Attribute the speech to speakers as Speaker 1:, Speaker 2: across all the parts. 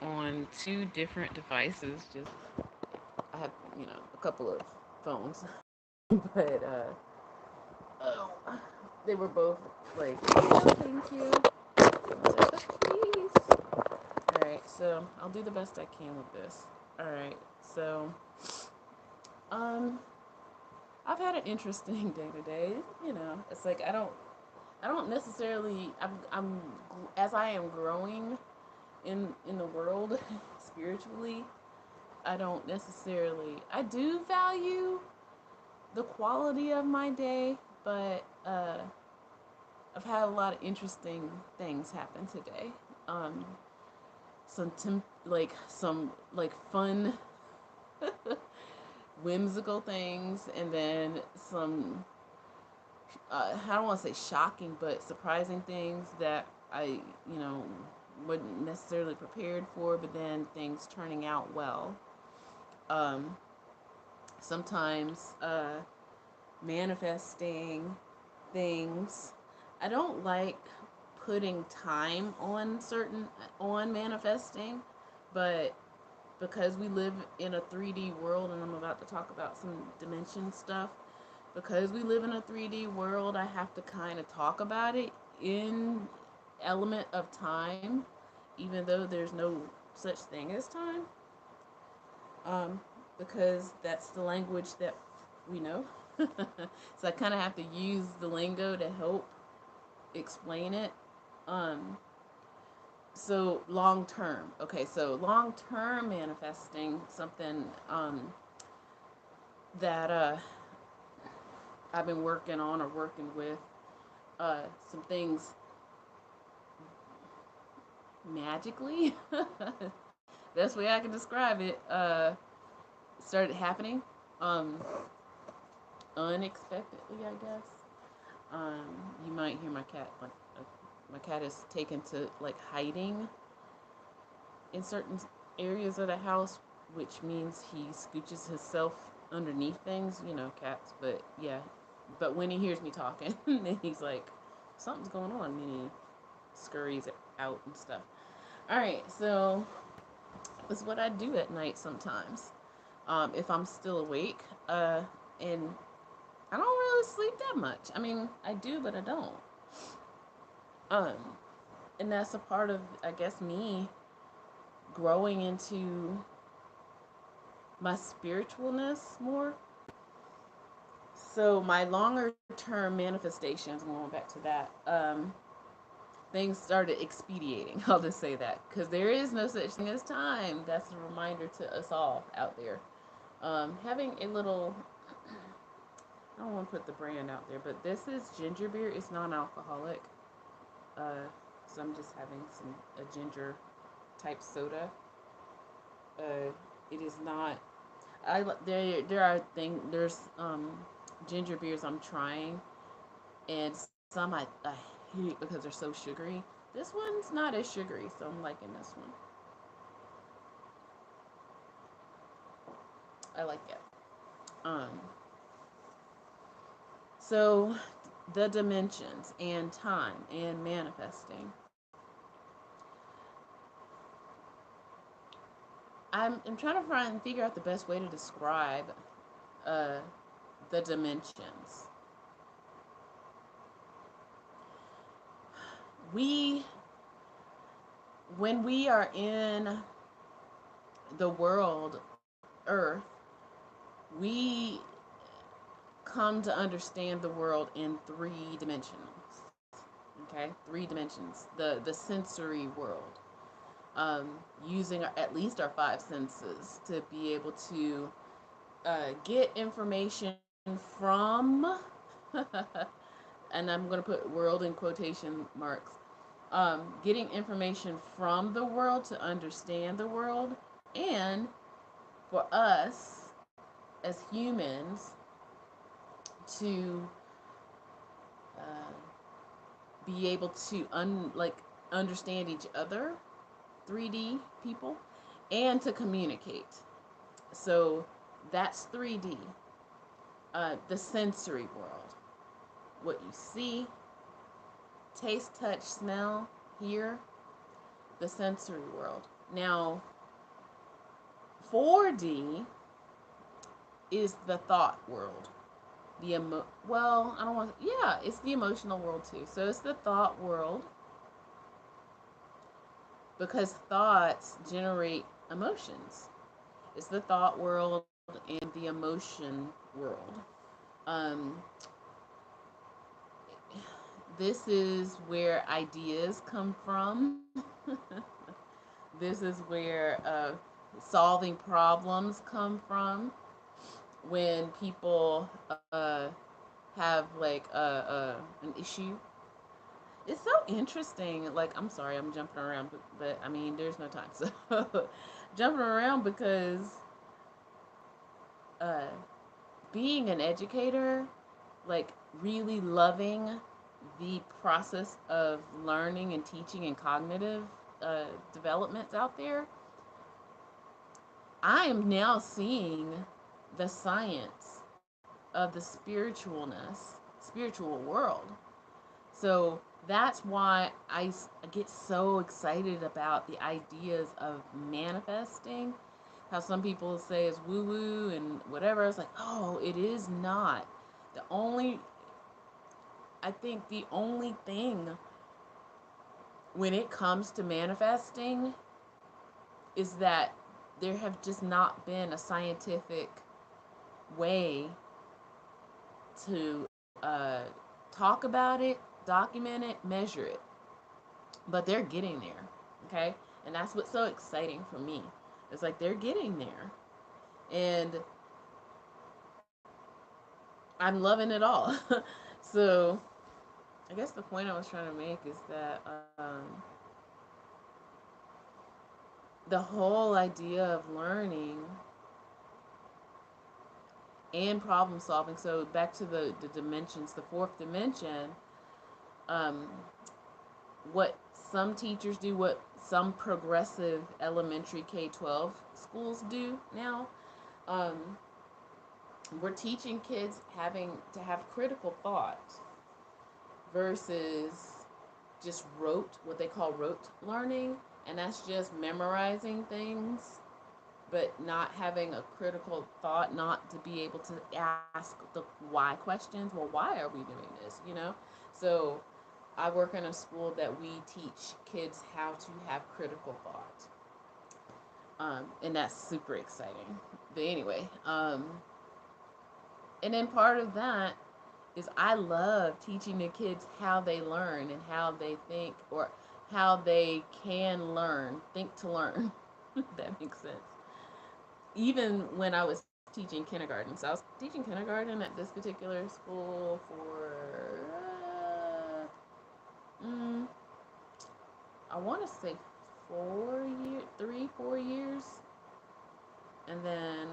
Speaker 1: on two different devices. Just I have, a couple of phones, but oh, they were both like, oh, thank you. Please. All right, so I'll do the best I can with this. All right, so um, I've had an interesting day today. It's like I don't necessarily. I'm as I am growing in the world spiritually. I don't necessarily. I do value the quality of my day, but I've had a lot of interesting things happen today. Um, some fun, whimsical things, and then some I don't want to say shocking, but surprising things that I wasn't necessarily prepared for, but then things turning out well. Um, Sometimes manifesting things. I don't like putting time on manifesting, but because we live in a 3D world, and I'm about to talk about some dimension stuff, because we live in a 3D world, I have to kind of talk about it in element of time, even though there's no such thing as time, um, because that's the language that we know. So I kind of have to use the lingo to help explain it. Um, so long term. Okay, so long term manifesting something that I've been working on or working with some things magically. Best way I can describe it. Started happening unexpectedly, I guess. You might hear my cat my cat is taken to like hiding in certain areas of the house, which means he scooches himself underneath things. Cats. But yeah, but when he hears me talking, then he's like, something's going on, and he scurries out and stuff. All right, so that's what I do at night sometimes. If I'm still awake, and I don't really sleep that much. I mean, I do, but I don't. Um, and that's a part of, I guess, me growing into my spiritualness more. So my longer term manifestations, going back to that, things started expediting. I'll just say that because there is no such thing as time. That's a reminder to us all out there. Having a little, I don't want to put the brand out there, but this is ginger beer. It's non-alcoholic. So I'm just having a ginger type soda. It is not. There's ginger beers I'm trying, and some I hate because they're so sugary. This one's not as sugary, so I'm liking this one. I like it. Um, so the dimensions and time and manifesting. I'm trying to figure out the best way to describe uh, the dimensions. We When we are in the world Earth, we come to understand the world in 3 dimensions. Okay, 3 dimensions. The sensory world. Using at least our 5 senses to be able to get information from, and I'm going to put world in quotation marks, getting information from the world to understand the world, and for us as humans to uh, be able to understand each other, 3D people, and to communicate. So that's 3D. The sensory world, what you see, taste, touch, smell, hear, the sensory world. Now, 4D is the thought world. Well, I don't want to, yeah, it's the emotional world too. So it's the thought world because thoughts generate emotions. It's the thought world and the emotion world. Um, this is where ideas come from. This is where solving problems come from. When people have like an issue. It's so interesting. Like, I'm sorry, I'm jumping around, but I mean, there's no time. So, jumping around because uh, being an educator, like, really loving the process of learning and teaching and cognitive developments out there, I am now seeing the science of the spiritual world. So that's why I get so excited about the ideas of manifesting. How some people say it's woo woo and whatever. It's like, oh, it is not. The only, I think the only thing when it comes to manifesting is that there have just not been a scientific way to talk about it, document it, measure it. But they're getting there, okay? And that's what's so exciting for me. It's like they're getting there. And I'm loving it all. So I guess the point I was trying to make is that the whole idea of learning and problem solving. So back to the dimensions, the fourth dimension, um, what some teachers do, what some progressive elementary K-12 schools do now, um, we're teaching kids having to have critical thought versus just what they call rote learning, and that's just memorizing things but not having a critical thought, not to be able to ask the why questions. Well, why are we doing this? So I work in a school that we teach kids how to have critical thought, and that's super exciting. But anyway, and then part of that is I love teaching the kids how they learn and how they think, or how they can learn, think to learn. If that makes sense. Even when I was teaching kindergarten. So I was teaching kindergarten at this particular school for, I want to say 4 years, 3, 4 years. And then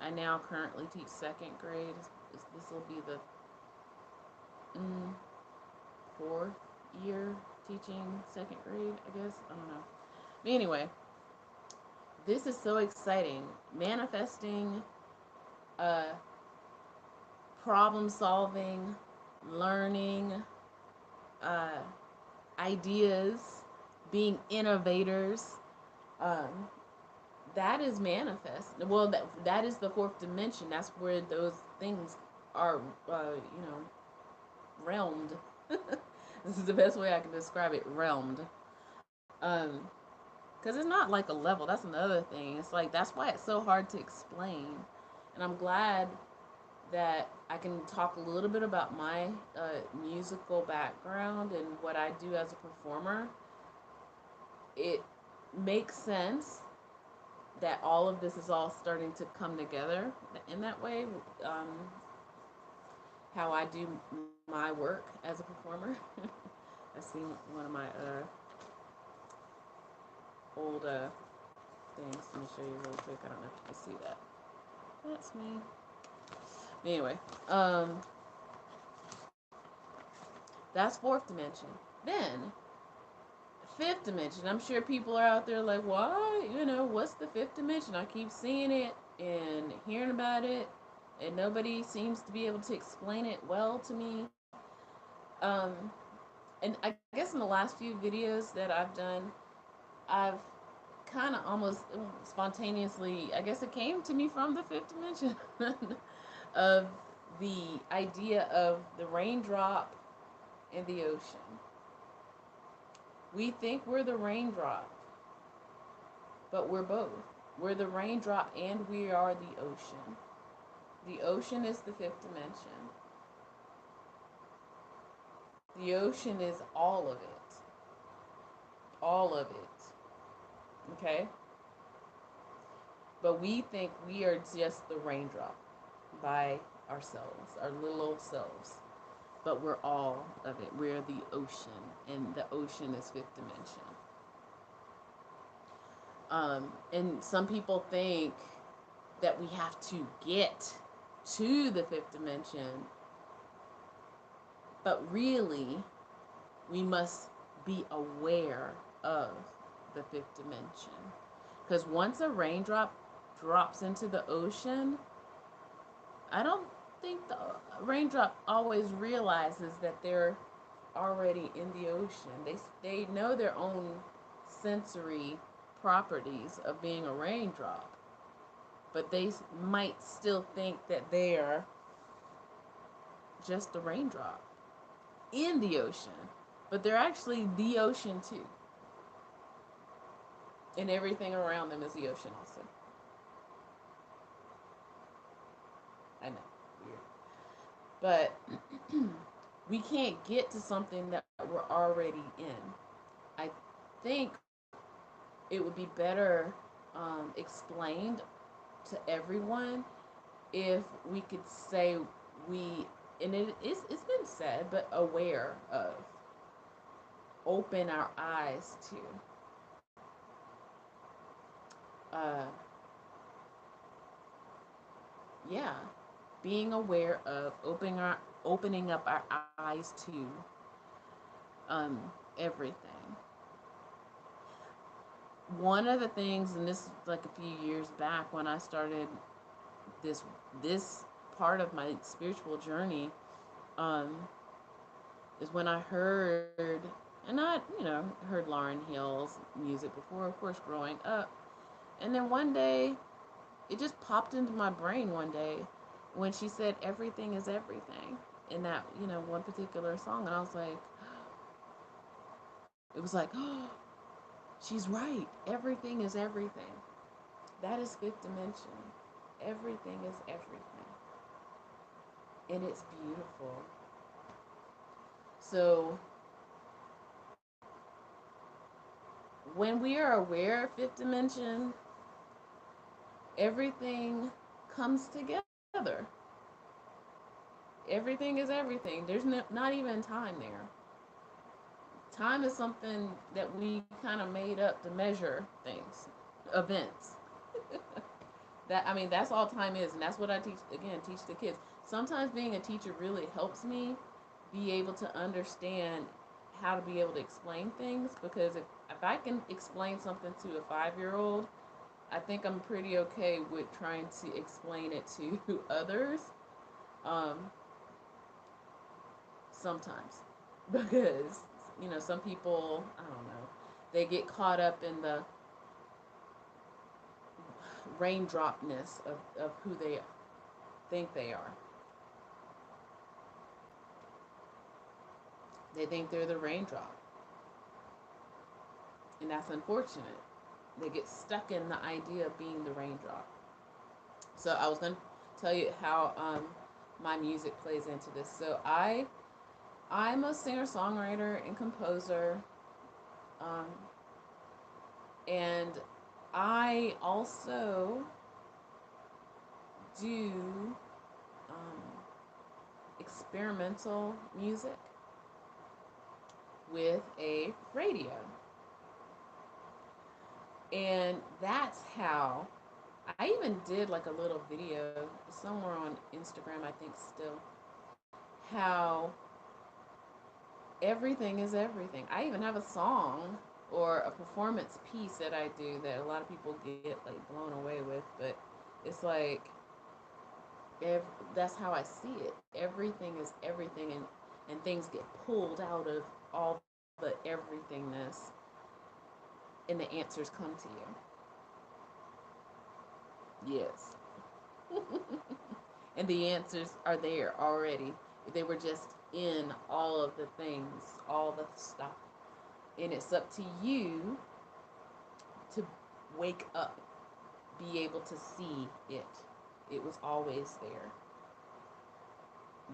Speaker 1: I now currently teach second grade. This will be the fourth year teaching second grade, I guess. I don't know. But anyway, this is so exciting. Manifesting, uh, problem solving, learning, uh, ideas, being innovators. Um, that is manifest. Well, that is the fourth dimension. That's where those things are, realmed. This is the best way I can describe it. Realmed. Um, because it's not like a level. That's another thing. It's like that's why it's so hard to explain. And I'm glad that I can talk a little bit about my musical background and what I do as a performer. It makes sense that all of this is all starting to come together in that way. Um, how I do my work as a performer. I see one of my old things. Let me show you really quick. I don't know if you can see that. That's me. Anyway, that's fourth dimension. Then fifth dimension. I'm sure people are out there like, why? What's the fifth dimension? I keep seeing it and hearing about it, and nobody seems to be able to explain it well to me. And I guess in the last few videos that I've done, I've kind of almost spontaneously, I guess it came to me from the fifth dimension of the idea of the raindrop in the ocean. We think we're the raindrop, but we're both. We're the raindrop and we are the ocean. The ocean is the fifth dimension. The ocean is all of it. All of it. Okay? But we think we are just the raindrop by ourselves, our little old selves. But we're all of it. We're the ocean, and the ocean is fifth dimension. And some people think that we have to get to the fifth dimension, but really, we must be aware of the fifth dimension. Because once a raindrop drops into the ocean, I don't think the raindrop always realizes that they're already in the ocean. They know their own sensory properties of being a raindrop, but they might still think that they're just a raindrop in the ocean, but they're actually the ocean too. And everything around them is the ocean also. I know, weird. But we can't get to something that we're already in. I think it would be better explained to everyone if we could say we, and it's been said, but aware of, open our eyes to. Yeah, being aware of opening up our eyes to everything. One of the things, and this is like a few years back when I started this part of my spiritual journey, is when I heard, and I heard Lauryn Hill's music before, of course, growing up, and then one day it just popped into my brain one day when she said everything is everything in that one particular song, and I was like, it was like, oh, she's right. Everything is everything. That is fifth dimension. Everything is everything. And it's beautiful. So when we are aware of fifth dimension, everything comes together. Everything is everything. There's not even time there. Time is something that we kind of made up to measure things, events. That's all time is, and that's what I teach the kids. Sometimes being a teacher really helps me be able to understand how to be able to explain things, because if I can explain something to a 5-year-old, I think I'm pretty okay with trying to explain it to others. Sometimes, because some people, I don't know, they get caught up in the raindropness of who they think they are. They think they're the raindrop, and that's unfortunate. They get stuck in the idea of being the raindrop. So I was going to tell you how my music plays into this. So I'm a singer-songwriter and composer, and I also do experimental music with a radio. And that's how I even did like a little video somewhere on Instagram, I think still, how everything is everything. I even have a song or a performance piece that I do that a lot of people get like blown away with, but it's like that's how I see it. Everything is everything, and things get pulled out of all the everythingness and the answers come to you. Yes. And the answers are there already. They were just in all of the things, all the stuff. And it's up to you to wake up, be able to see it. It was always there.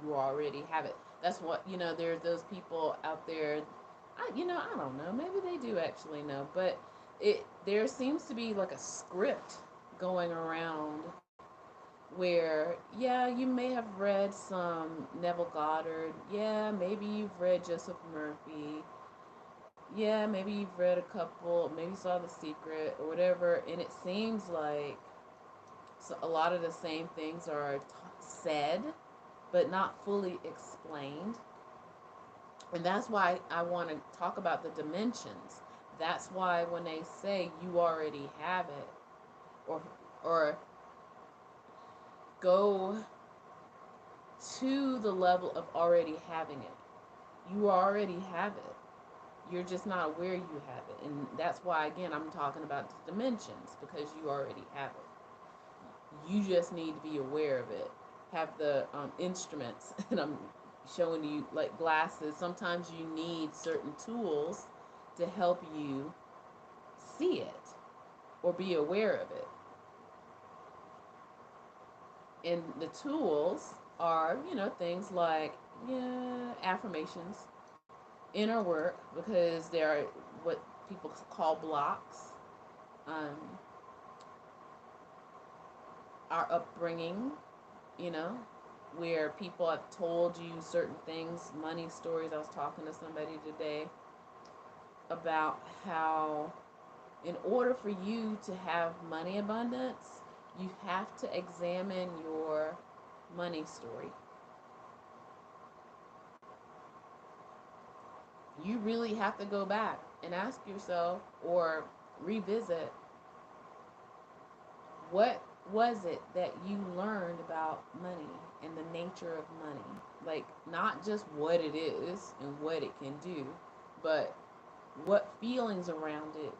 Speaker 1: You already have it. That's what, there's those people out there. I don't know. Maybe they do actually know, but there seems to be like a script going around where, yeah, you may have read some Neville Goddard. Yeah, maybe you've read Joseph Murphy. Yeah, maybe you've read a couple, maybe saw The Secret or whatever, and it seems like a lot of the same things are said, but not fully explained. And that's why I want to talk about the dimensions. That's why when they say you already have it, or or go to the level of already having it, you already have it. You're just not aware you have it. And that's why, again, I'm talking about the dimensions, because you already have it. You just need to be aware of it. Have the instruments, and I'm showing you like glasses. Sometimes you need certain tools to help you see it or be aware of it. And the tools are, things like, affirmations, inner work, because there are what people call blocks, um, our upbringing, you know, where people have told you certain things, money stories. I was talking to somebody today about how in order for you to have money abundance, you have to examine your money story. You really have to go back and ask yourself or revisit, what was it that you learned about money and the nature of money? Like, not just what it is and what it can do, but what feelings around it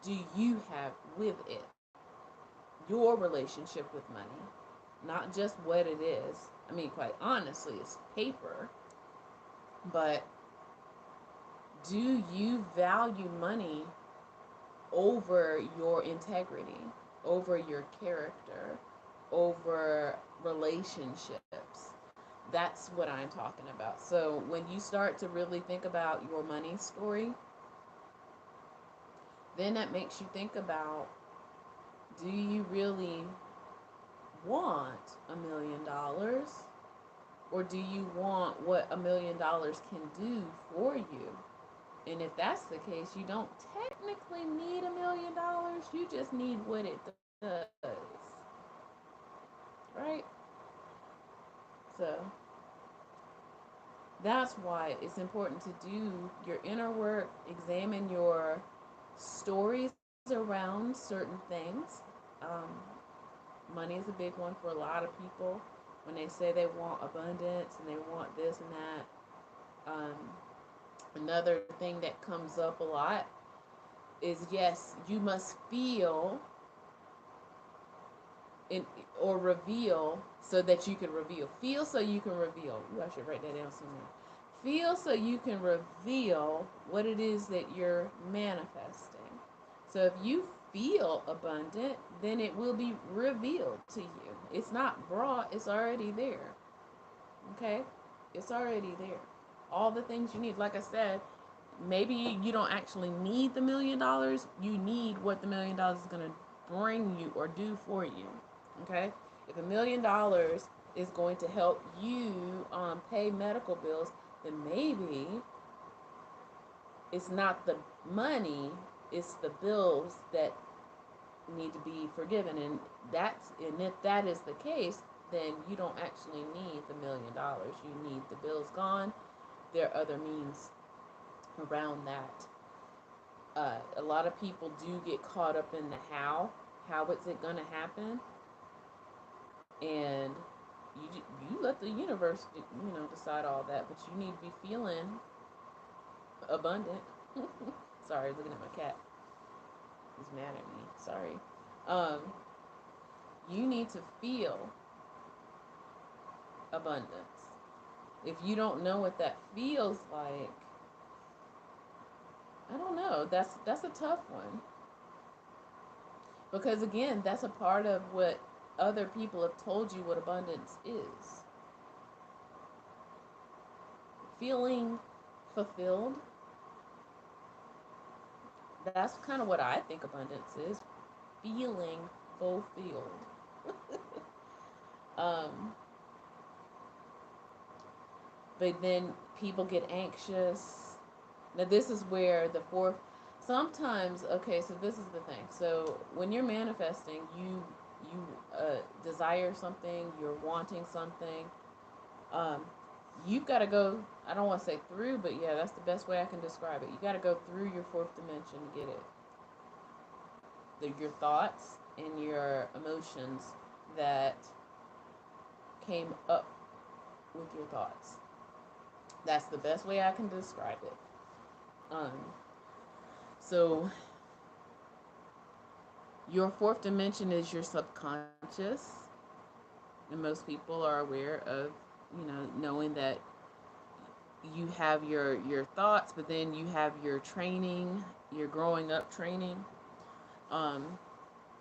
Speaker 1: do you have with it? Your relationship with money, not just what it is. I mean, quite honestly, it's paper, but do you value money over your integrity, over your character, over relationships? That's what I'm talking about. So when you start to really think about your money story, then that makes you think about, do you really want $1 million? Or do you want what $1 million can do for you? And if that's the case, you don't technically need $1 million. You just need what it does. Right? So that's why it's important to do your inner work, examine your stories around certain things. Um, Money is a big one for a lot of people. When they say they want abundance and they want this and that, another thing that comes up a lot is, yes, you must feel in, or reveal so that you can reveal. Feel so you can reveal. Ooh, I should write that down somewhere. Feel so you can reveal what it is that you're manifesting. So if you feel abundant, then it will be revealed to you. It's not brought, it's already there. Okay? It's already there. All the things you need. Like I said, maybe you don't actually need the $1 million. You need what the $1 million is going to bring you or do for you. Okay? If $1 million is going to help you pay medical bills, then maybe it's not the money, it's the bills that need to be forgiven. And if that is the case, then you don't actually need the $1 million. You need the bills gone. There are other means around that. A lot of people do get caught up in the how. How is it going to happen? And you let the universe, decide all that. But you need to be feeling abundant. Sorry, looking at my cat. He's mad at me. Sorry. Um, you need to feel abundance. If you don't know what that feels like, I don't know. That's a tough one. Because again, that's a part of what other people have told you what abundance is. Feeling fulfilled. That's kind of what I think abundance is. Feeling fulfilled. um, but then people get anxious. Now this is where the fourth. Sometimes, okay, so this is the thing. So when you're manifesting, you desire something, you're wanting something. Um, you've got to go. I don't want to say through, but yeah, that's the best way I can describe it. You got to go through your fourth dimension to get it. Your thoughts and your emotions that came up with your thoughts. That's the best way I can describe it. Um, so your fourth dimension is your subconscious, and most people are aware of, knowing that you have your thoughts, but then you have your training, your growing up training. Um,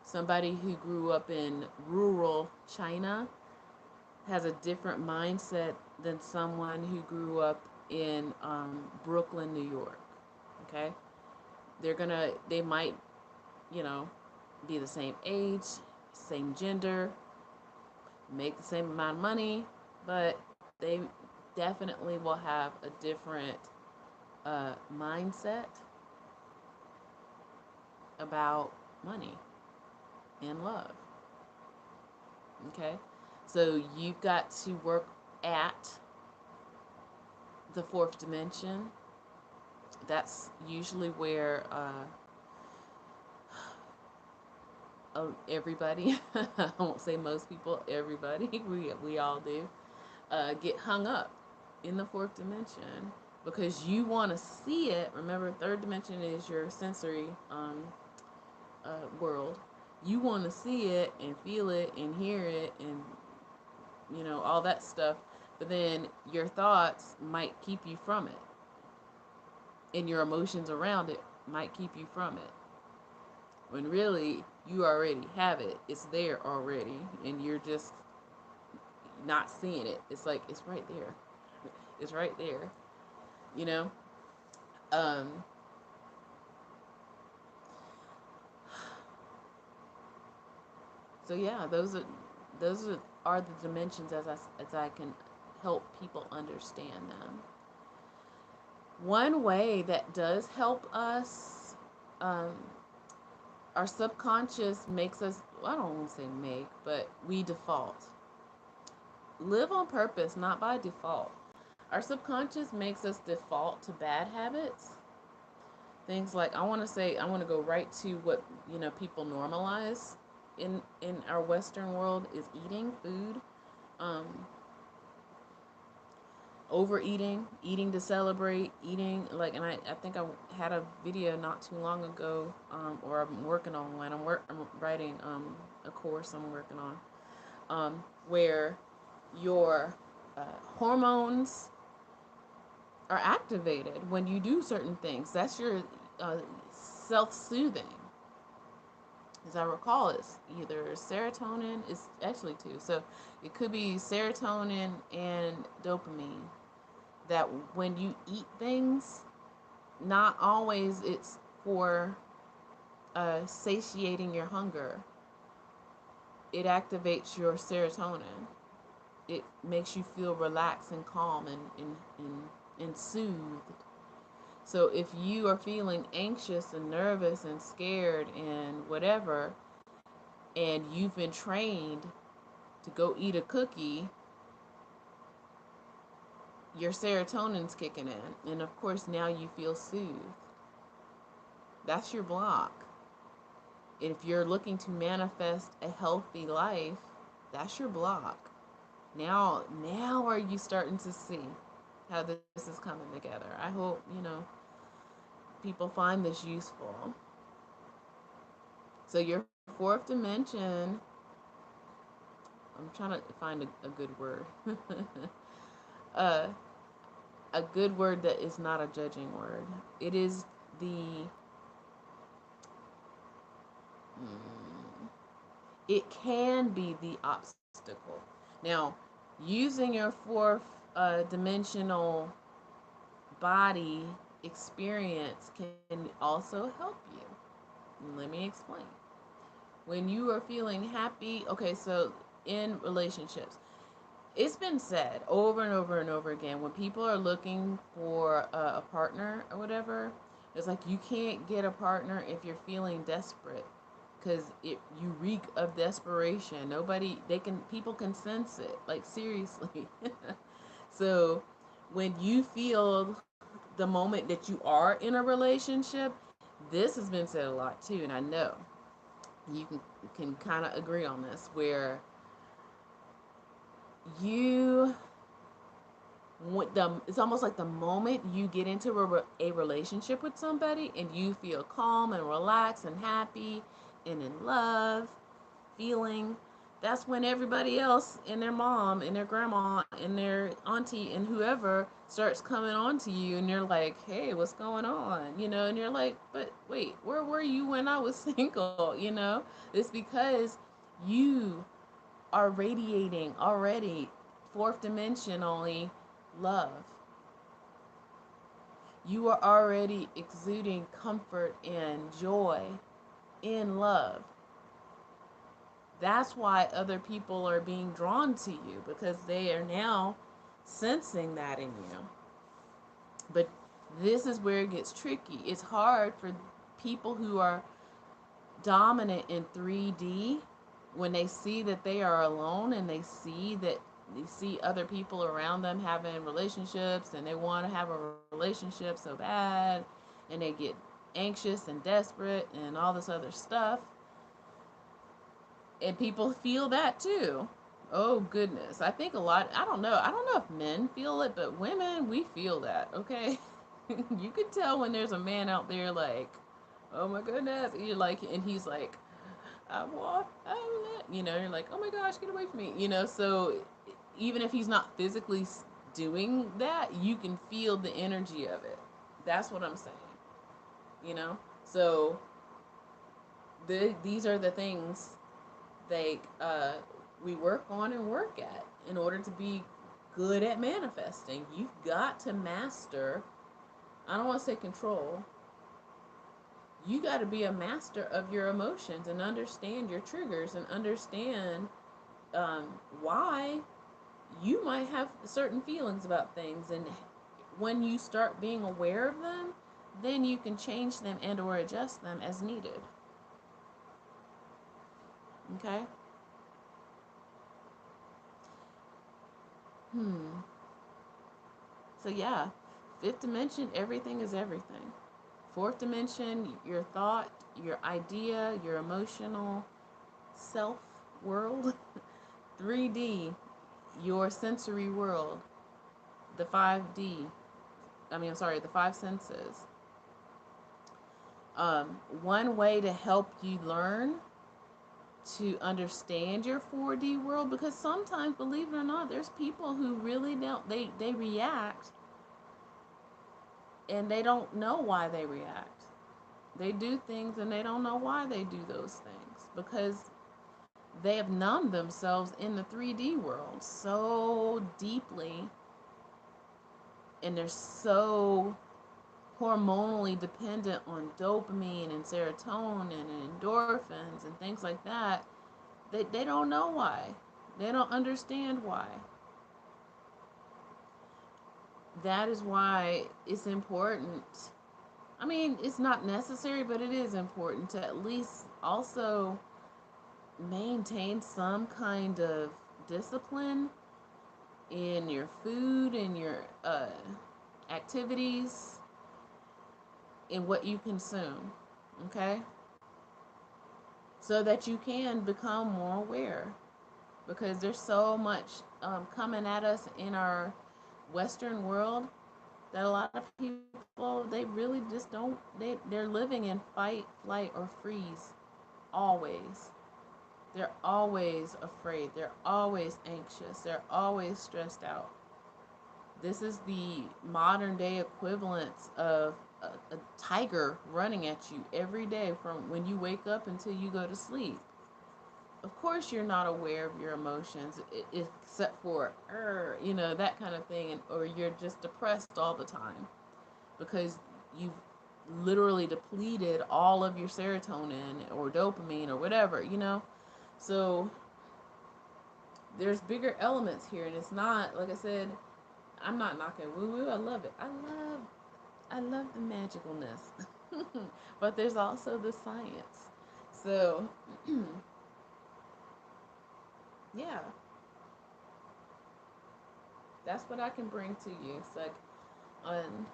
Speaker 1: Somebody who grew up in rural China has a different mindset than someone who grew up in Brooklyn, New York. Okay, they might, you know, be the same age, same gender, make the same amount of money, but they definitely will have a different mindset about money and love. Okay, so you've got to work at the fourth dimension. That's usually where everybody, I won't say most people, everybody, we all do, get hung up in the fourth dimension because you want to see it. Remember, third dimension is your sensory world. You want to see it and feel it and hear it and, all that stuff. But then your thoughts might keep you from it, and your emotions around it might keep you from it. When really, you already have it. It's there already, and you're just not seeing it. It's like, it's right there. It's right there, you know? Um, so yeah, those are the dimensions as I can help people understand them. One way that does help us, um, our subconscious makes us, well, I don't want to say make, but we default. Live on purpose, not by default. Our subconscious makes us default to bad habits. Things like, I want to go right to what, people normalize in our Western world is eating food, um, overeating, eating to celebrate, eating like, and I think I had a video not too long ago, or I'm working on one. I'm writing a course I'm working on, where your hormones are activated when you do certain things. That's your self-soothing. As I recall, it's either serotonin, it's actually two. So it could be serotonin and dopamine that when you eat things, not always it's for satiating your hunger. It activates your serotonin. It makes you feel relaxed and calm and soothed. So if you are feeling anxious and nervous and scared and whatever, and you've been trained to go eat a cookie, your serotonin's kicking in. And of course, now you feel soothed. That's your block. If you're looking to manifest a healthy life, that's your block. Now are you starting to see how this is coming together? I hope, people find this useful. So your fourth dimension, I'm trying to find a good word. uh, a good word that is not a judging word. It is the, it can be the obstacle. Now, using your fourth dimensional body experience can also help you. Let me explain. When you are feeling happy, okay, so in relationships, it's been said over and over and over again, when people are looking for a partner or whatever, it's like you can't get a partner if you're feeling desperate, because you reek of desperation. Nobody, people can sense it, like seriously. So when you feel the moment that you are in a relationship, this has been said a lot too, and I know you can kind of agree on this, where you, it's almost like the moment you get into a relationship with somebody and you feel calm and relaxed and happy and in love feeling, that's when everybody else and their mom and their grandma and their auntie and whoever starts coming on to you, and you're like, hey, what's going on, and you're like, but wait, where were you when I was single? It's because you are radiating already fourth dimensionally love. You are already exuding comfort and joy in love. That's why other people are being drawn to you, because they are now sensing that in you. But this is where it gets tricky. It's hard for people who are dominant in 3D, when they see that they are alone and they see other people around them having relationships, and they want to have a relationship so bad, and they get anxious and desperate and all this other stuff. And people feel that too. Oh goodness. I think a lot, I don't know if men feel it, but women, we feel that, okay? You can tell when there's a man out there like, oh my goodness, you're like, and he's like, you're like, oh my gosh, get away from me, so even if he's not physically doing that, you can feel the energy of it. That's what I'm saying, so these are the things that we work on and work at in order to be good at manifesting. You've got to master, I don't want to say control, you got to be a master of your emotions and understand your triggers and understand why you might have certain feelings about things. And when you start being aware of them, then you can change them and or adjust them as needed. Okay? So yeah, fifth dimension, everything is everything. Fourth dimension, your thought, your idea, your emotional self world. 3D, your sensory world. The 5D, the five senses. One way to help you learn to understand your 4D world, because sometimes, believe it or not, there's people who really don't, they react and they don't know why they react. They do things and they don't know why they do those things, because they have numbed themselves in the 3D world so deeply, and they're so hormonally dependent on dopamine and serotonin and endorphins and things like that. They don't know why. They don't understand why. That is why it's important. I mean, it's not necessary, but it is important to at least also maintain some kind of discipline in your food and your activities, in what you consume, okay? So that you can become more aware, because there's so much coming at us in our Western world that a lot of people, they really just don't, they're living in fight, flight, or freeze always. They're always afraid. They're always anxious. They're always stressed out. This is the modern day equivalence of a tiger running at you every day from when you wake up until you go to sleep. Of course, you're not aware of your emotions, except for, that kind of thing, or you're just depressed all the time because you've literally depleted all of your serotonin or dopamine or whatever. So there's bigger elements here, and it's not, like I said, I'm not knocking woo woo. I love it. I love the magicalness. But there's also the science. So yeah, that's what I can bring to you. It's like on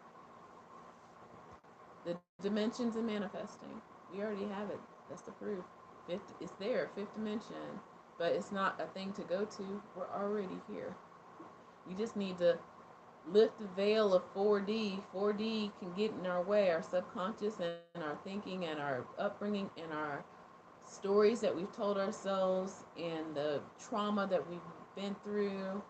Speaker 1: the dimensions and manifesting. We already have it. That's the proof. Fifth, it's there, fifth dimension, but it's not a thing to go to. We're already here. We just need to lift the veil of 4D. 4D can get in our way, our subconscious and our thinking and our upbringing and our stories that we've told ourselves and the trauma that we've been through,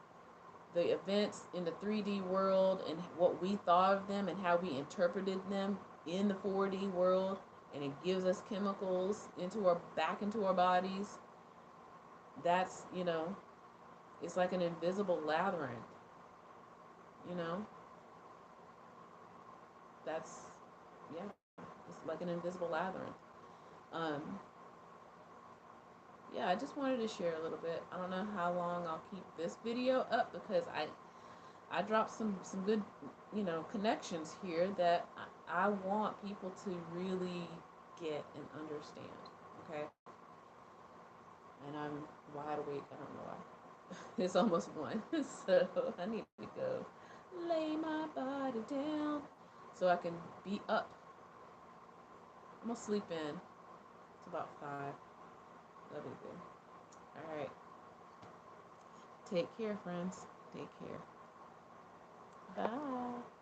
Speaker 1: the events in the 3D world and what we thought of them and how we interpreted them in the 4D world, and it gives us chemicals back into our bodies. That's, it's like an invisible labyrinth, you know? That's, yeah, it's like an invisible labyrinth. Um, yeah, I just wanted to share a little bit. I don't know how long I'll keep this video up because I dropped some good, connections here that I want people to really get and understand. Okay, and I'm wide awake. I don't know why. It's almost 1, so I need to go lay my body down so I can be up. I'm gonna sleep in. It's about 5. That'll be good. All right. Take care, friends. Take care. Bye.